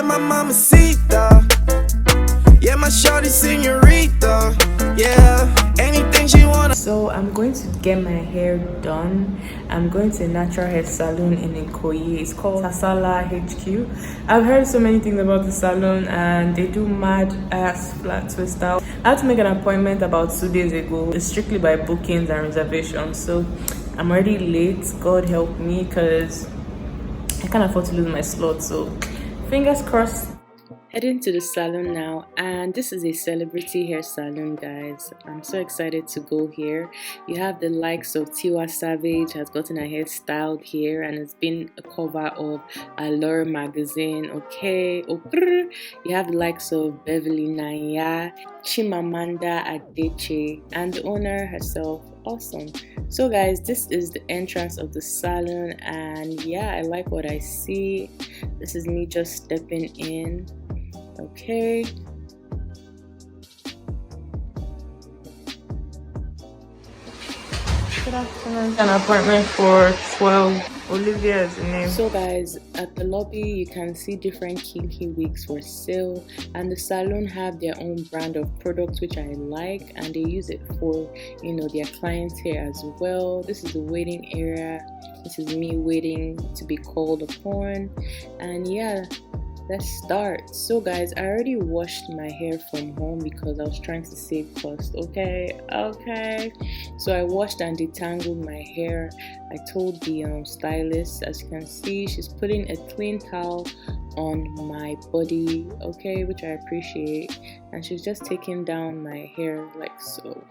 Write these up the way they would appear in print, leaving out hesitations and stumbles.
my mamacita. Yeah, my shorty señorita. Yeah, anything she wanna. So I'm going to get my hair done. I'm going to a natural hair salon in Ikoyi. It's called Tasala HQ. I've heard so many things about the salon and they do mad ass flat twist out. I had to make an appointment about 2 days ago. It's strictly by bookings and reservations. So I'm already late. God help me because I can't afford to lose my slot. So fingers crossed. Heading to the salon now, and this is a celebrity hair salon, guys. I'm so excited to go here. You have the likes of Tiwa Savage has gotten her hair styled here, and it's been a cover of Allure magazine. Okay, you have the likes of Beverly Naya, Chimamanda Adichie, and the owner herself. Awesome. So guys, this is the entrance of the salon, and yeah, I like what I see. This is me just stepping in. Okay. Good afternoon. An appointment for 12. Olivia is the name. So guys, at the lobby you can see different kinky wigs for sale, and the salon have their own brand of products which I like, and they use it for their clients here as well. This is the waiting area. This is me waiting to be called upon, and yeah, let's start. So guys, I already washed my hair from home because I was trying to save cost. Okay, so I washed and detangled my hair. I told the stylist, as you can see, she's putting a clean towel on my body, okay, which I appreciate, and she's just taking down my hair like so.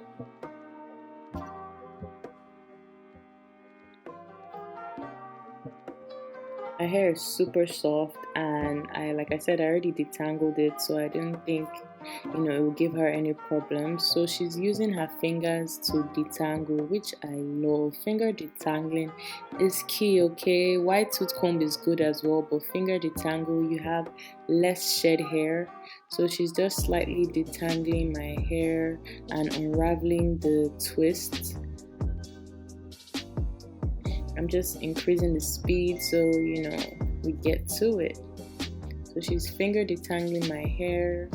My hair is super soft, and like I said, I already detangled it, so I didn't think it will give her any problems. So she's using her fingers to detangle, which I love. Finger detangling is key, okay? White tooth comb is good as well, but finger detangle, you have less shed hair. So she's just slightly detangling my hair and unraveling the twist. I'm just increasing the speed so we get to it. So she's finger detangling my hair,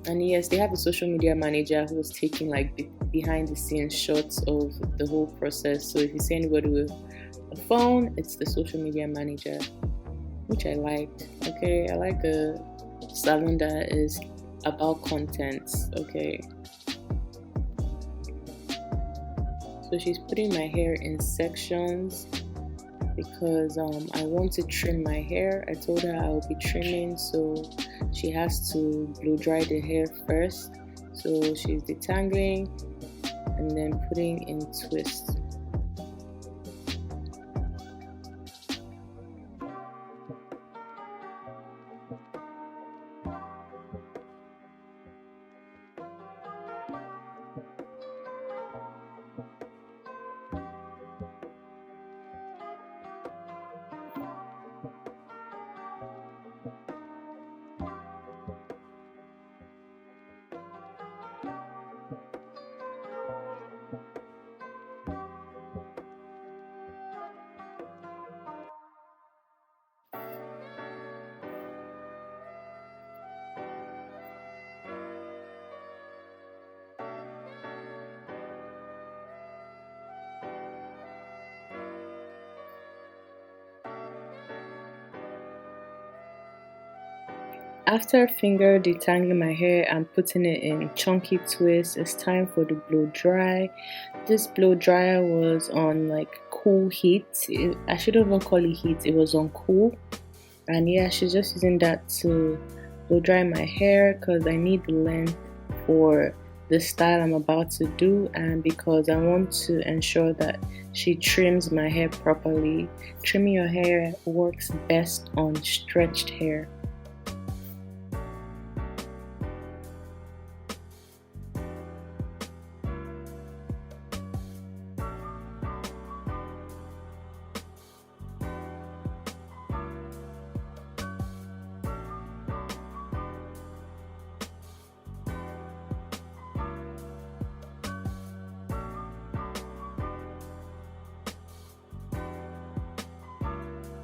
and yes, they have a social media manager who was taking like behind the scenes shots of the whole process. So if you see anybody with a phone, it's the social media manager, which I liked. Okay, I like a salon that is about content. Okay. So she's putting my hair in sections because I want to trim my hair. I told her I will be trimming, so she has to blow dry the hair first. So she's detangling and then putting in twists. After finger detangling my hair and putting it in chunky twists, it's time for the blow dry. This blow dryer was on like cool heat. I shouldn't even call it heat, it was on cool. And yeah, she's just using that to blow dry my hair because I need the length for the style I'm about to do, and because I want to ensure that she trims my hair properly. Trimming your hair works best on stretched hair.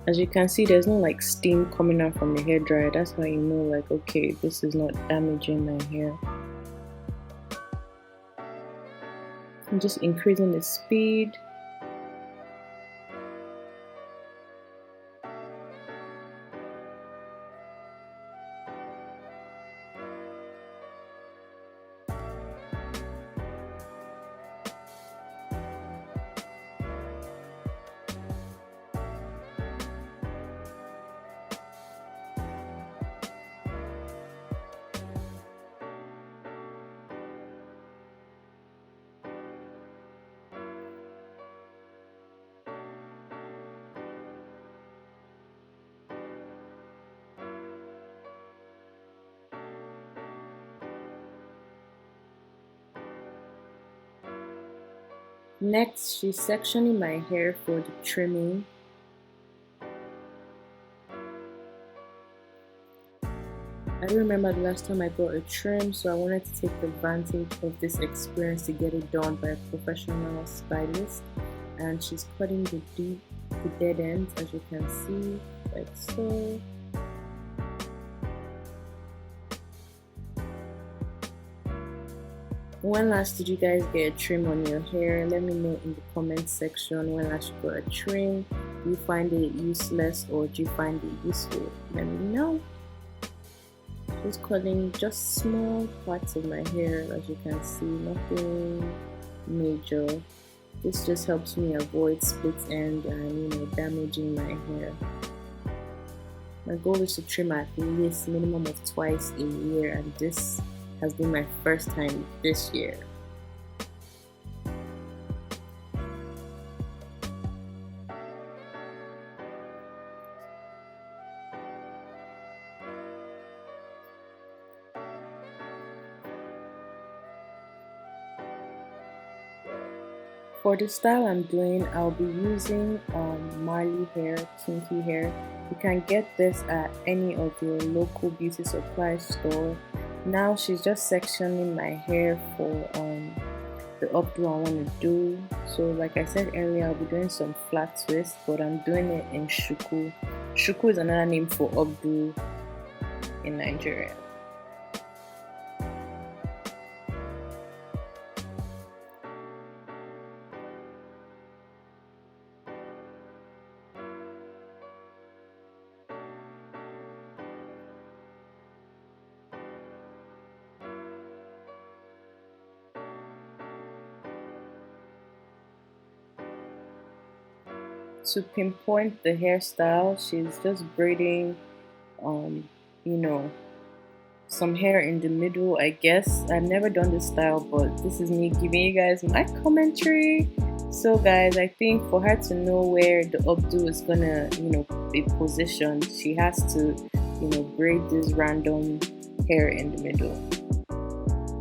As you can see, there's no like steam coming out from the hair dryer. That's how you know like, okay, this is not damaging my hair. I'm just increasing the speed. Next, she's sectioning my hair for the trimming. I don't remember the last time I got a trim, so I wanted to take advantage of this experience to get it done by a professional stylist. And she's cutting the dead ends, as you can see, like so. When last did you guys get a trim on your hair? Let me know in the comment section. When last you got a trim? Do you find it useless or do you find it useful? Let me know. Just cutting just small parts of my hair, as you can see, nothing major. This just helps me avoid split end and damaging my hair. My goal is to trim at least minimum of twice a year, and this has been my first time this year. For the style I'm doing, I'll be using Marley hair, kinky hair. You can get this at any of your local beauty supply store. Now she's just sectioning my hair for the updo I want to do. So like I said earlier, I'll be doing some flat twist, but I'm doing it in shuku. Shuku is another name for updo in Nigeria. To pinpoint the hairstyle, she's just braiding some hair in the middle, I guess. I've never done this style, but this is me giving you guys my commentary. So guys, I think for her to know where the updo is gonna be positioned, she has to braid this random hair in the middle.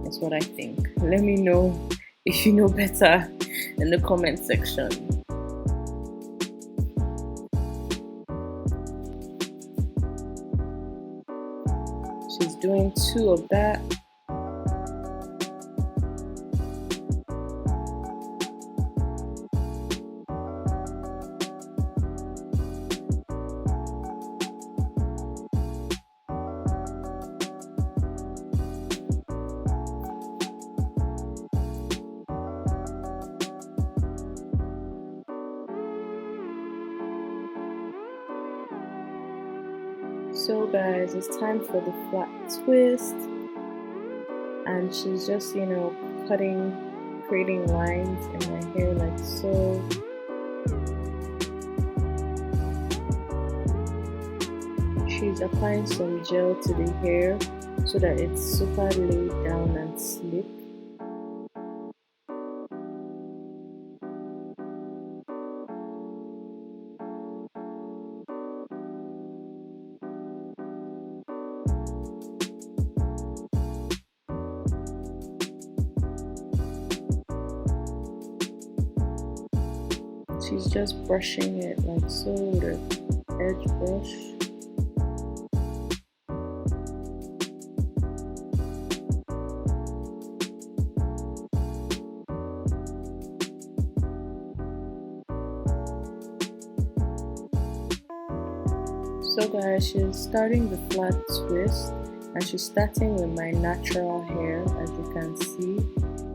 That's what I think. Let me know if you know better in the comment section. She's doing 2 of that. So guys, it's time for the flat twist, and she's just creating lines in my hair like so. She's applying some gel to the hair so that it's super laid down and slick. She's just brushing it like so with an edge brush. So guys, she's starting the flat twist, and she's starting with my natural hair, as you can see,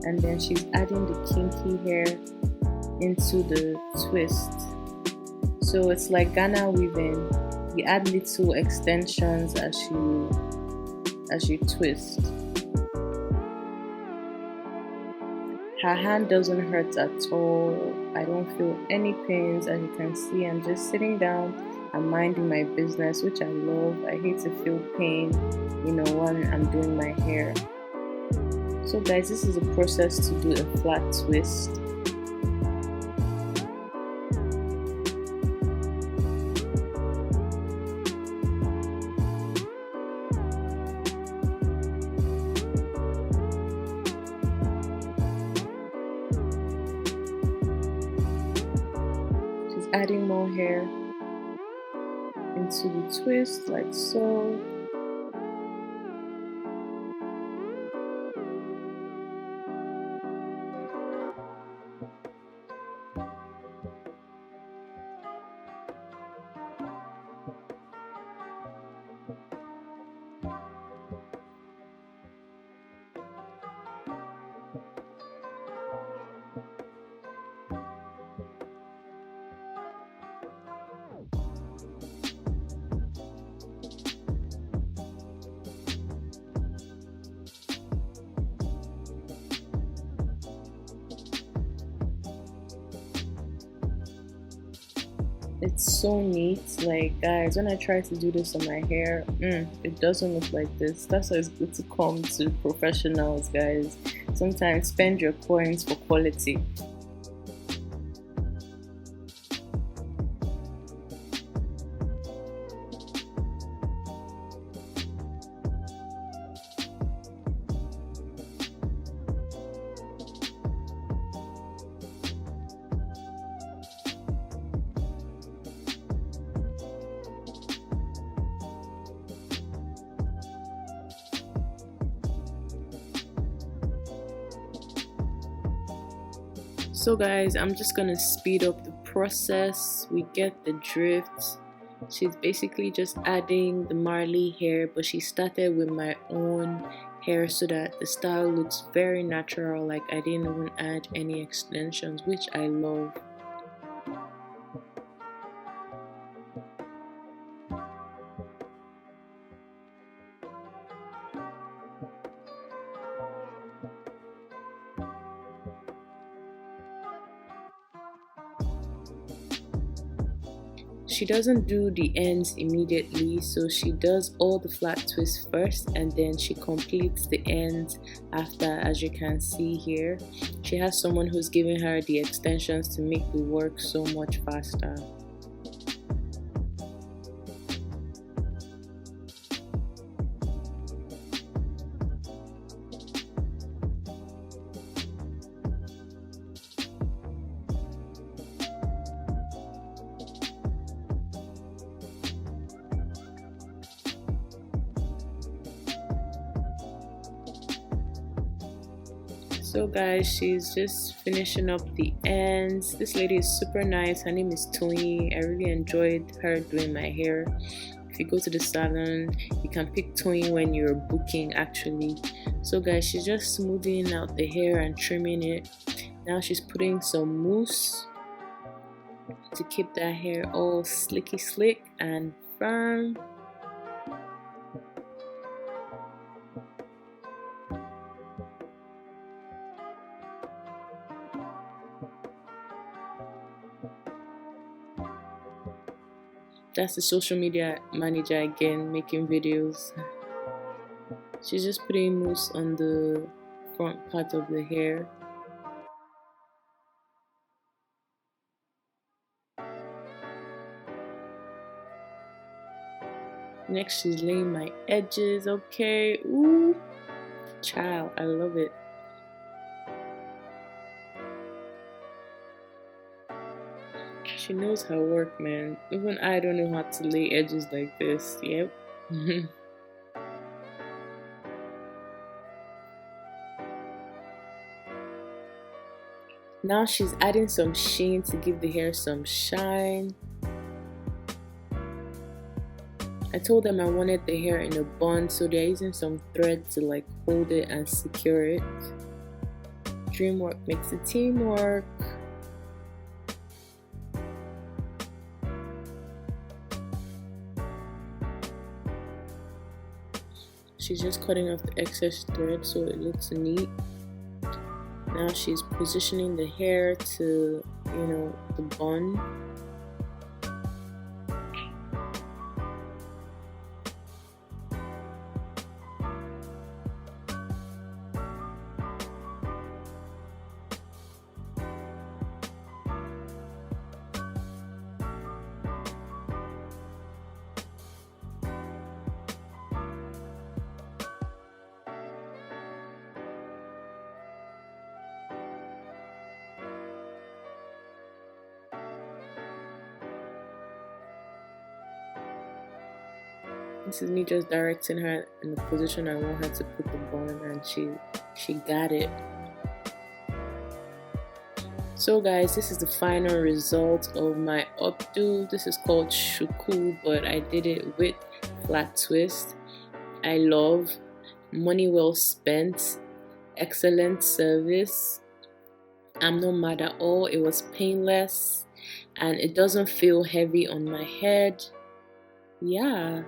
and then she's adding the kinky hair into the twist. So it's like Ghana weaving. You add little extensions as you twist. Her hand doesn't hurt at all. I don't feel any pains. As you can see, I'm just sitting down and minding my business, which I love. I hate to feel pain, when I'm doing my hair. So guys, this is a process to do a flat twist. Adding more hair into the twist, like so. It's so neat. Like guys, when I try to do this on my hair, it doesn't look like this. That's why it's good to come to professionals, guys. Sometimes spend your coins for quality. So guys, I'm just gonna speed up the process. We get the drift. She's basically just adding the Marley hair, but she started with my own hair so that the style looks very natural, like I didn't even add any extensions, which I love. She doesn't do the ends immediately, so she does all the flat twists first and then she completes the ends after. As you can see here, she has someone who's giving her the extensions to make the work so much faster. So guys, she's just finishing up the ends. This lady is super nice. Her name is Tony. I really enjoyed her doing my hair. If you go to the salon, you can pick Tony when you're booking actually. So guys, she's just smoothing out the hair and trimming it. Now she's putting some mousse to keep that hair all slick and firm. That's the social media manager again, making videos. She's just putting mousse on the front part of the hair. Next, she's laying my edges. Okay, ooh, child, I love it. She knows her work, man. Even I don't know how to lay edges like this. Yep. Now she's adding some sheen to give the hair some shine. I told them I wanted the hair in a bun, so they're using some thread to like hold it and secure it. Dreamwork makes the team work. She's just cutting off the excess thread so it looks neat. Now she's positioning the hair to, you know, the bun. This is me just directing her in the position I want her to put the bun, and she got it. So guys, this is the final result of my updo. This is called shuku, but I did it with flat twist. I love, money well spent, excellent service. I'm not mad at all. It was painless and it doesn't feel heavy on my head. Yeah.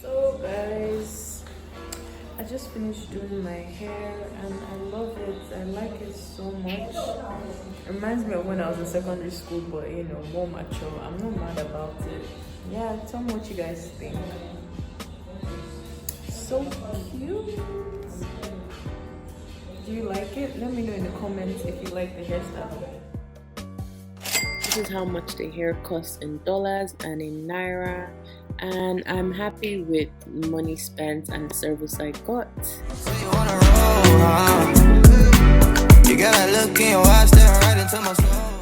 So guys, I just finished doing my hair and I love it. I like it so much. It reminds me of when I was in secondary school, but you know, more mature. I'm not mad about it. Yeah, tell me what you guys think. So cute. Do you like it? Let me know in the comments if you like the hairstyle. This is how much the hair costs in dollars and in naira, and I'm happy with money spent and the service I got. So you wanna roll, huh? You got that look in your eyes, staring right into my soul.